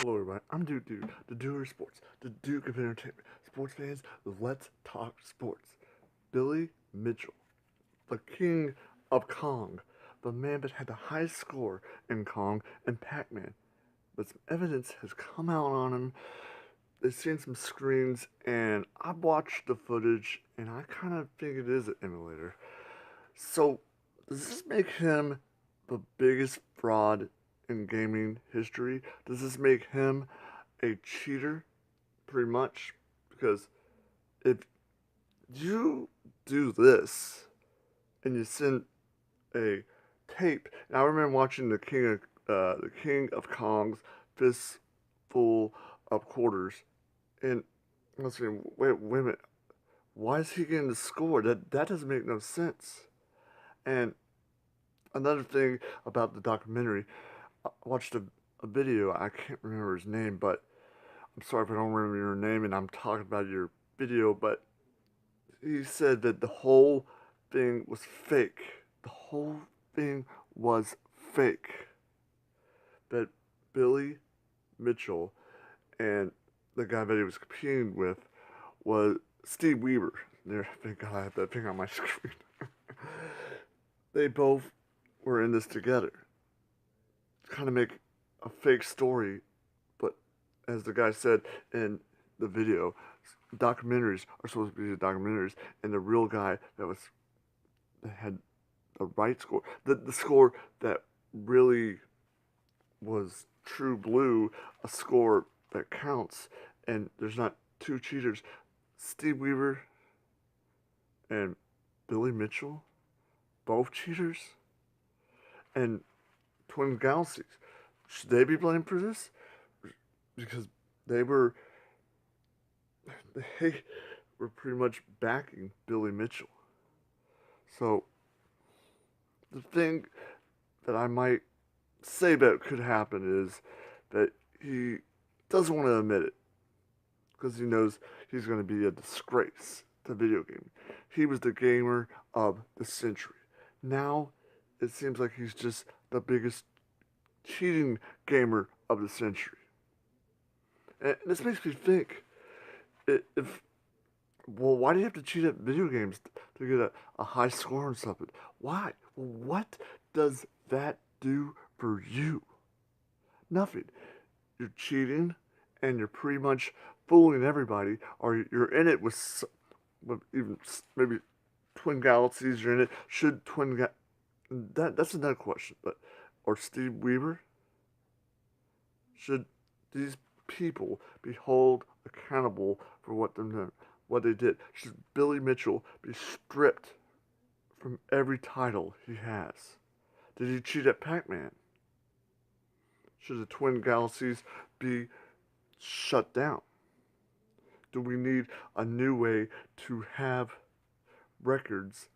Hello everybody, I'm Dude, the doer of sports, the Duke of entertainment. Sports fans, let's talk sports. Billy Mitchell, the king of Kong, the man that had the highest score in Kong and Pac-Man. But some evidence has come out on him. They've seen some screens, and I watched the footage, and I kind of think it is an emulator. So, does this make him the biggest fraud in gaming history? Does this make him a cheater, pretty much? Because if you do this and you send a tape, and I remember watching the King of Kong's fistful of quarters, and I was saying, wait a minute, why is he getting the score? That doesn't make no sense. And another thing about the documentary, I watched a video. I can't remember his name, but I'm sorry if I don't remember your name and I'm talking about your video, but he said that the whole thing was fake. The whole thing was fake. That Billy Mitchell and the guy that he was competing with was Steve Weaver. There, thank God I have that thing on my screen. They both were in this together. Kind of make a fake story, but as the guy said in the video, documentaries are supposed to be the documentaries, and the real guy that had the right score, the score that really was true blue, a score that counts, and there's not two cheaters. Steve Weaver and Billy Mitchell, both cheaters, and Twin Galaxies. Should they be blamed for this? Because they were they were pretty much backing Billy Mitchell. So the thing that I might say that could happen is that he doesn't want to admit it because he knows he's going to be a disgrace to video gaming. He was the gamer of the century. Now it seems like he's just the biggest cheating gamer of the century. And this makes me think, if well, why do you have to cheat at video games to get a high score on something? Why? What does that do for you? Nothing. You're cheating, and you're pretty much fooling everybody, or you're in it with even maybe Twin Galaxies. You're in it. Should that's another question. But or Steve Weaver, should these people be held accountable for what they did? Should Billy Mitchell be stripped from every title he has? Did he cheat at Pac-Man? Should the Twin Galaxies be shut down? Do we need a new way to have records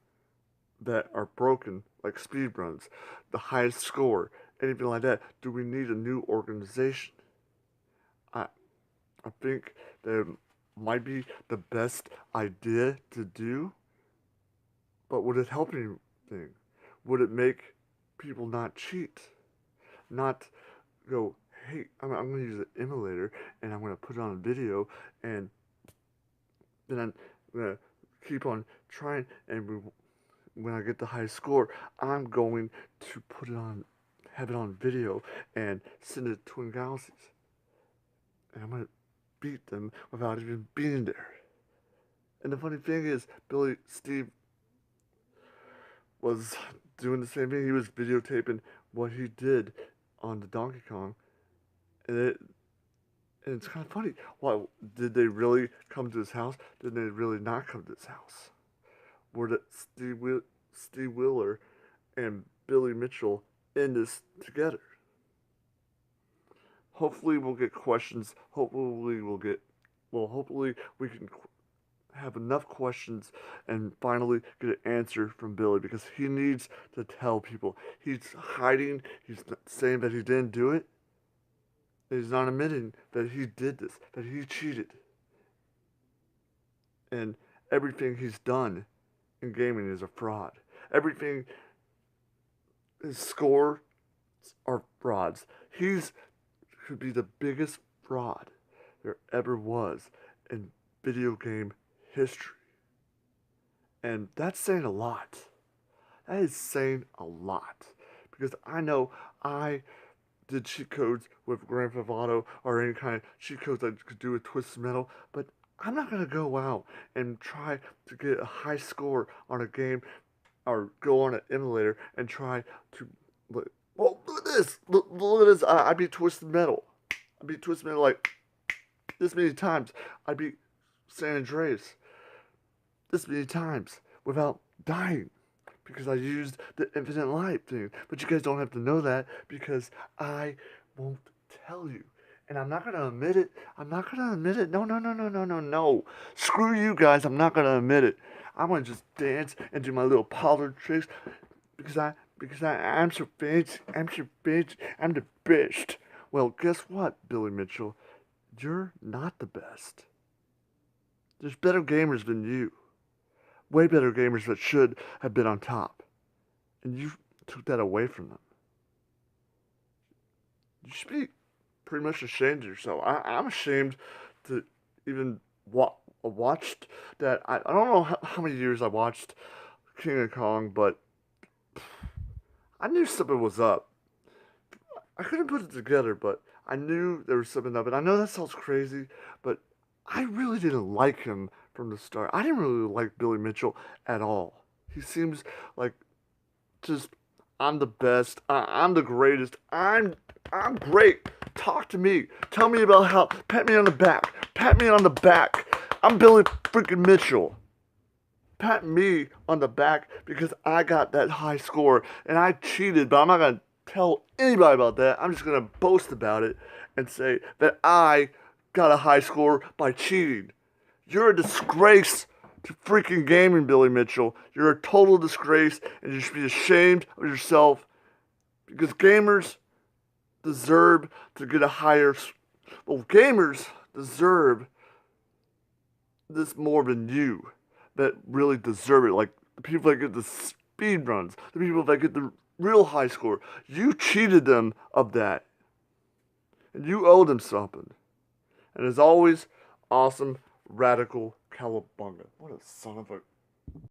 that are broken, like speedruns, the highest score, anything like that? Do we need a new organization? I I think that might be the best idea to do, but would it help anything? Would it make people not cheat? Not go, hey, I'm going to use an emulator and I'm going to put it on a video, and then I'm going to keep on trying, and when I get the high score, I'm going to have it on video and send it to Twin Galaxies. And I'm going to beat them without even being there. And the funny thing is, Steve was doing the same thing. He was videotaping what he did on the Donkey Kong, and it's kind of funny. Why did they really come to his house? Did they really not come to his house? Were that Steve Wheeler and Billy Mitchell in this together? Hopefully, we'll get questions. Hopefully, we can have enough questions and finally get an answer from Billy, because he needs to tell people. He's hiding, he's saying that he didn't do it. He's not admitting that he did this, that he cheated. And everything he's done in gaming is a fraud. Everything, his score are frauds. He's could be the biggest fraud there ever was in video game history. And that's saying a lot. That is saying a lot. Because I know I did cheat codes with Grand Theft Auto or any kind of cheat codes I could do with Twisted Metal, but I'm not going to go out and try to get a high score on a game or go on an emulator and try to. Well, look at this. Look at this. I beat Twisted Metal. I beat Twisted Metal like this many times. I beat San Andreas this many times without dying because I used the infinite life thing. But you guys don't have to know that because I won't tell you. And I'm not going to admit it. I'm not going to admit it. No, no, no, no, no, no, no. Screw you guys. I'm not going to admit it. I'm going to just dance and do my little parlor tricks I'm so fancy. I'm so fancy. I'm the best. Well, guess what, Billy Mitchell? You're not the best. There's better gamers than you. Way better gamers that should have been on top. And you took that away from them. You should be pretty much ashamed of yourself. I'm ashamed to even watched that. I don't know how many years I watched King of Kong, but I knew something was up. I couldn't put it together, but I knew there was something up. And I know that sounds crazy, but I really didn't like him from the start. I didn't really like Billy Mitchell at all. He seems like just I'm the best. I'm the greatest. I'm great. Talk to me. Tell me about how. Pat me on the back. Pat me on the back. I'm Billy freaking Mitchell. Pat me on the back because I got that high score and I cheated, but I'm not gonna tell anybody about that. I'm just gonna boast about it and say that I got a high score by cheating. You're a disgrace to freaking gaming, Billy Mitchell. You're a total disgrace, and you should be ashamed of yourself because gamers deserve to get a higher. Well, gamers deserve this more than you that really deserve it. Like the people that get the speed runs, the people that get the real high score. You cheated them of that, and you owe them something. And as always, awesome, radical, cowabunga. What a son of a